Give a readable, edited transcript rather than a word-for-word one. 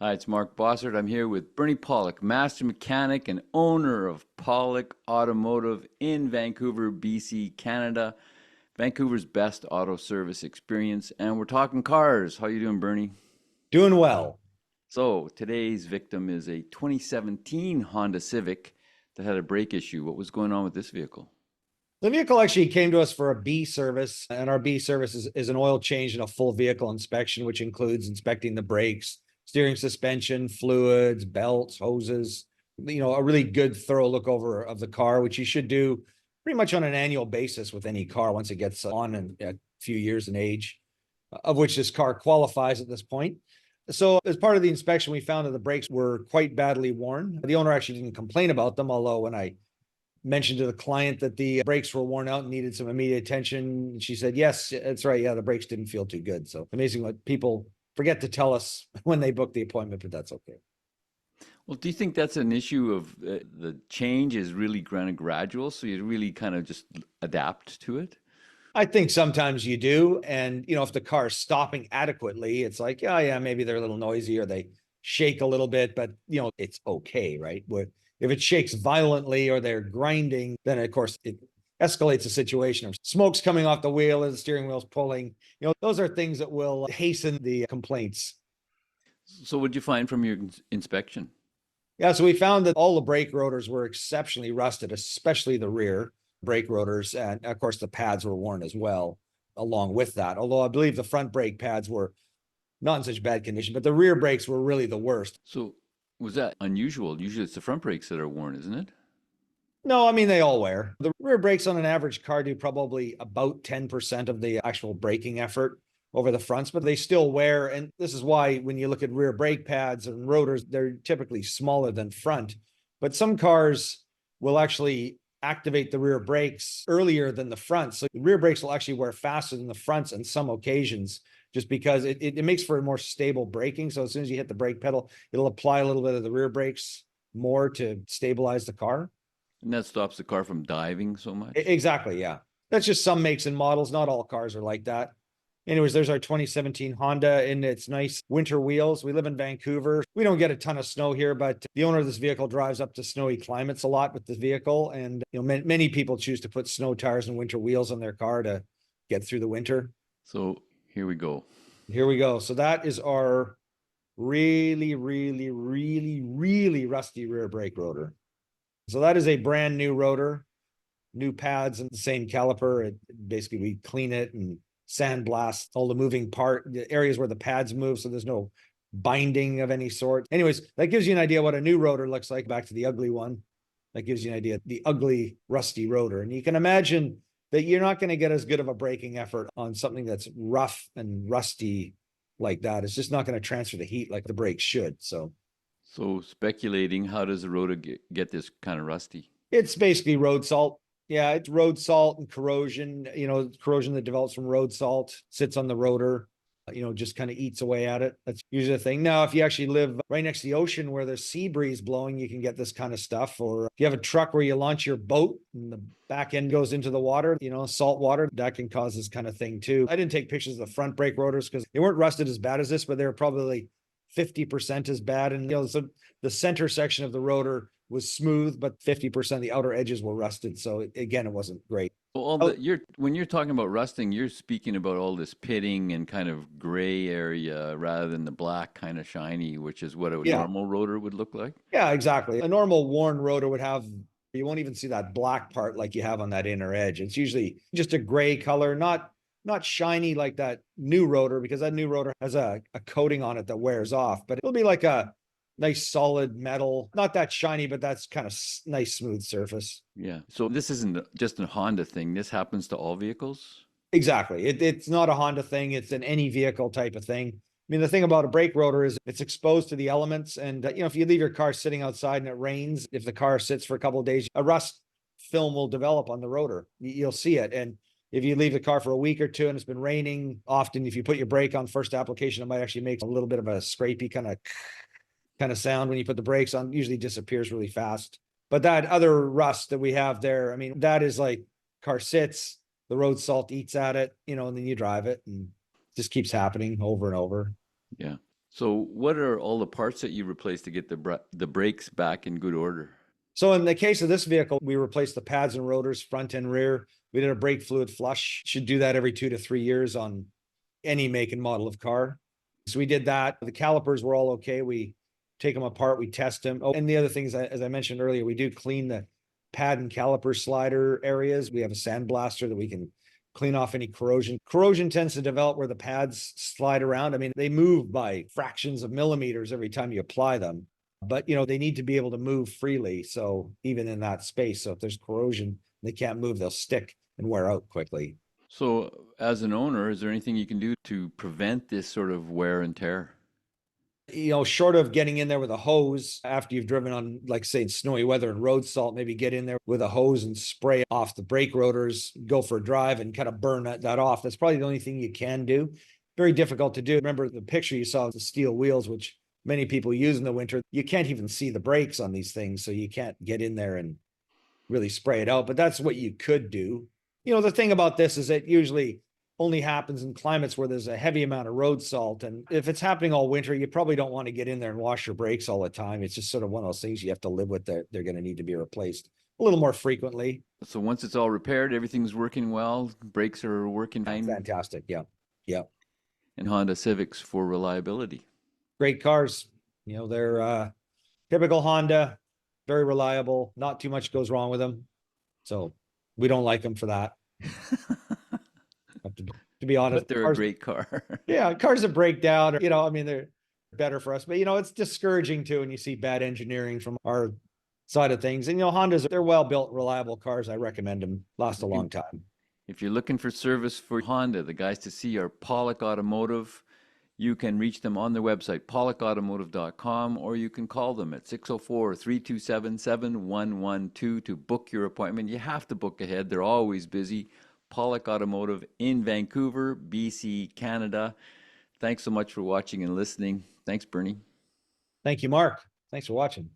Hi, it's Mark Bossert. I'm here with Bernie Pawlik, master mechanic and owner of Pawlik Automotive in Vancouver, BC, Canada. Vancouver's best auto service experience, and we're talking cars. How you doing, Bernie? Doing well. So today's victim is a 2017 Honda Civic that had a brake issue. What was going on with this vehicle? The vehicle actually came to us for a B service, and our B service is an oil change and a full vehicle inspection, which includes inspecting the brakes, steering suspension, fluids, belts, hoses, a really good thorough look over of the car, which you should do pretty much on an annual basis with any car once it gets on a few years in age, of which this car qualifies at this point. So as part of the inspection, we found that the brakes were quite badly worn. The owner actually didn't complain about them, although when I mentioned to the client that the brakes were worn out and needed some immediate attention, she said, yes, that's right. Yeah, the brakes didn't feel too good. So amazing what people forget to tell us when they book the appointment, but that's okay. Well, do you think that's an issue of the change is really kind of gradual, so you really kind of just adapt to it? I think sometimes you do. And, if the car is stopping adequately, it's like, yeah, yeah, maybe they're a little noisy or they shake a little bit, but, it's okay, right? Where if it shakes violently or they're grinding, then of course it escalates the situation of smoke's coming off the wheel and the steering wheel's pulling. Those are things that will hasten the complaints. So, what did you find from your inspection? Yeah, so we found that all the brake rotors were exceptionally rusted, especially the rear brake rotors. And of course, the pads were worn as well, along with that. Although I believe the front brake pads were not in such bad condition, but the rear brakes were really the worst. So, was that unusual? Usually it's the front brakes that are worn, isn't it? No, I mean, they all wear. The rear brakes on an average car do probably about 10% of the actual braking effort over the fronts, but they still wear. And this is why when you look at rear brake pads and rotors, they're typically smaller than front. But some cars will actually activate the rear brakes earlier than the front. So the rear brakes will actually wear faster than the fronts on some occasions, just because it makes for a more stable braking. So as soon as you hit the brake pedal, it'll apply a little bit of the rear brakes more to stabilize the car. And that stops the car from diving so much? Exactly. Yeah. That's just some makes and models. Not all cars are like that. Anyways, there's our 2017 Honda in its nice winter wheels. We live in Vancouver. We don't get a ton of snow here, but the owner of this vehicle drives up to snowy climates a lot with the vehicle. And, many people choose to put snow tires and winter wheels on their car to get through the winter. So, here we go. Here we go. So that is our really, really, really, really rusty rear brake rotor. So that is a brand new rotor, new pads and the same caliper. Basically, we clean it and sandblast all the moving the areas where the pads move, so there's no binding of any sort. Anyways, that gives you an idea what a new rotor looks like. Back to the ugly one. That gives you an idea, the ugly, rusty rotor. And you can imagine that you're not going to get as good of a braking effort on something that's rough and rusty like that. It's just not going to transfer the heat like the brakes should. So So, speculating, how does the rotor get this kind of rusty? it's basically road salt. Yeah, it's road salt and corrosion. Corrosion that develops from road salt sits on the rotor, just kind of eats away at it. That's usually the thing. Now, if you actually live right next to the ocean where there's sea breeze blowing, you can get this kind of stuff. Or if you have a truck where you launch your boat and the back end goes into the water, salt water, that can cause this kind of thing too. I didn't take pictures of the front brake rotors because they weren't rusted as bad as this, but they were probably 50% as bad. And, so the center section of the rotor was smooth, but 50% of the outer edges were rusted. So again, it wasn't great. Well, Oh, when you're talking about rusting, you're speaking about all this pitting and kind of gray area rather than the black kind of shiny, which is what a yeah, normal rotor would look like. yeah, exactly. A normal worn rotor would have, you won't even see that black part like you have on that inner edge. It's usually just a gray color, not shiny like that new rotor, because that new rotor has a coating on it that wears off, but it'll be like a nice solid metal, not that shiny, but that's kind of nice smooth surface. Yeah. So this isn't just a Honda thing. This happens to all vehicles. Exactly. It's not a Honda thing. It's an any vehicle type of thing. I mean, the thing about a brake rotor is it's exposed to the elements. And, if you leave your car sitting outside and it rains, if the car sits for a couple of days, a rust film will develop on the rotor. You'll see it. And if you leave the car for a week or two and it's been raining, often if you put your brake on first application, it might actually make a little bit of a scrapey kind of sound when you put the brakes on. Usually disappears really fast. But that other rust that we have there, I mean, that is like car sits, the road salt eats at it, and then you drive it and it just keeps happening over and over. Yeah. So, what are all the parts that you replaced to get the brakes back in good order? So in the case of this vehicle, we replaced the pads and rotors, front and rear. We did a brake fluid flush. Should do that every 2 to 3 years on any make and model of car. So we did that. The calipers were all okay. We take them apart, we test them. Oh, and the other things, as I mentioned earlier, we do clean the pad and caliper slider areas. We have a sandblaster that we can clean off any corrosion. Corrosion tends to develop where the pads slide around. I mean, they move by fractions of millimeters every time you apply them, but they need to be able to move freely. So even in that space, so if there's corrosion, they can't move, they'll stick and wear out quickly. So, as an owner, is there anything you can do to prevent this sort of wear and tear? Short of getting in there with a hose after you've driven on, like, say, snowy weather and road salt, maybe get in there with a hose and spray off the brake rotors, go for a drive and kind of burn that off. That's probably the only thing you can do. Very difficult to do. Remember the picture you saw of the steel wheels, which many people use in the winter. You can't even see the brakes on these things, so you can't get in there and really spray it out, but that's what you could do. The thing about this is it usually only happens in climates where there's a heavy amount of road salt. And if it's happening all winter, you probably don't want to get in there and wash your brakes all the time. It's just sort of one of those things you have to live with. They're going to need to be replaced a little more frequently. So, once it's all repaired, everything's working well, brakes are working fine, Fantastic. Yeah. Yeah. and Honda Civics for reliability. Great cars. They're typical Honda, very reliable. Not too much goes wrong with them. So we don't like them for that. To be honest, But they're a cars, great car. yeah, cars that break down, I mean, they're better for us, but it's discouraging too when you see bad engineering from our side of things. And Hondas, they're well built, reliable cars. I recommend them. Last a long time. If you're looking for service for Honda, the guys to see are Pawlik Automotive. You can reach them on their website, pawlikautomotive.com, or you can call them at 604-327-7112 to book your appointment. You have to book ahead. They're always busy. Pawlik Automotive in Vancouver, BC, Canada. Thanks so much for watching and listening. Thanks, Bernie. Thank you, Mark. Thanks for watching.